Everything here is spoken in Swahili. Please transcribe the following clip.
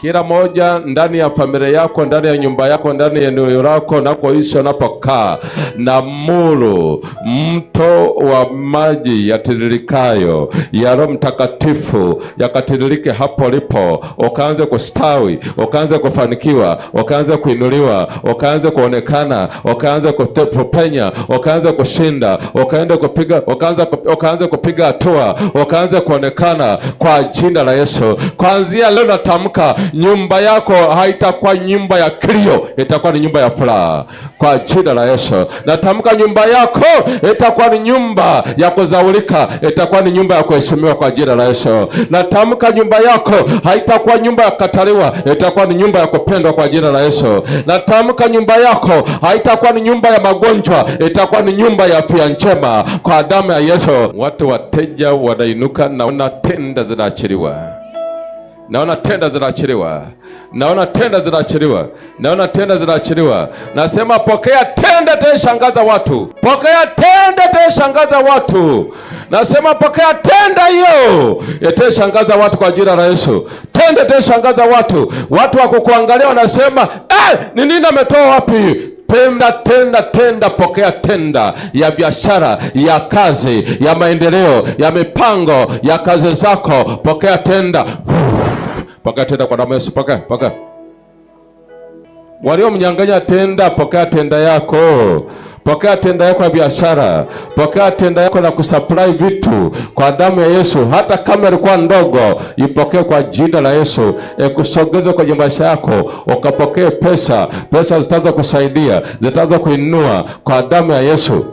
Kila moja ndani ya familia yako, ndani ya nyumba yako, ndani ya eneo lako unakoishi, unapokaa, na muru mto wa maji yatiririkayo ya Roho Mtakatifu yakatiririke hapo lipo, ukaanze kustawi, ukaanze kufanikiwa, ukaanze kuinuliwa, ukaanze kuonekana, ukaanze kupenya, ukaanze kushinda, ukaanze kupiga hatua, ukaanze kuonekana kwa jina la Yesu. Kuanzia leo natamka, nyumba yako haitakuwa nyumba ya kilio, itakuwa ni nyumba ya furaha kwa jina la Yesu. Natamka nyumba yako itakuwa ni nyumba ya kuzaulika, itakuwa ni nyumba ya kuheshimiwa kwa jina la Yesu. Natamka nyumba yako haitakuwa nyumba ya kukataliwa, itakuwa ni nyumba ya kupendwa kwa jina la Yesu. Natamka nyumba yako haitakuwa ni nyumba ya magonjwa, itakuwa ni nyumba ya afya njema kwa damu ya Yesu. Watu wateja wanainuka, naona tenda zinaachiliwa. Naona tenda zinaachiliwa. Naona tenda zinaachiliwa. Naona tenda zinaachiliwa. Nasema pokea tenda itashangaza watu. Pokea tenda itashangaza watu. Nasema pokea tenda hiyo itashangaza watu kwa jina la Yesu. Tenda itashangaza watu. Watu wakukuangalia wanasema, ni nini ametoa wapi? Tenda, pokea tenda ya biashara, ya kazi, ya maendeleo, ya mipango, ya kazi zako. Pokea tenda. Pokea tenda kwa damu ya Yesu. Pokea. Walio mnyang'anya tenda, pokea tenda yako. Pokea tenda yako ya biashara. Pokea tenda yako na kusupply vitu kwa damu ya Yesu. Hata kama ilikuwa ndogo, ipokee kwa jina la Yesu. Kusogeze kwenye maisha yako, ukapokee pesa. Pesa zitaanza kusaidia, zitaanza kuinua kwa damu ya Yesu.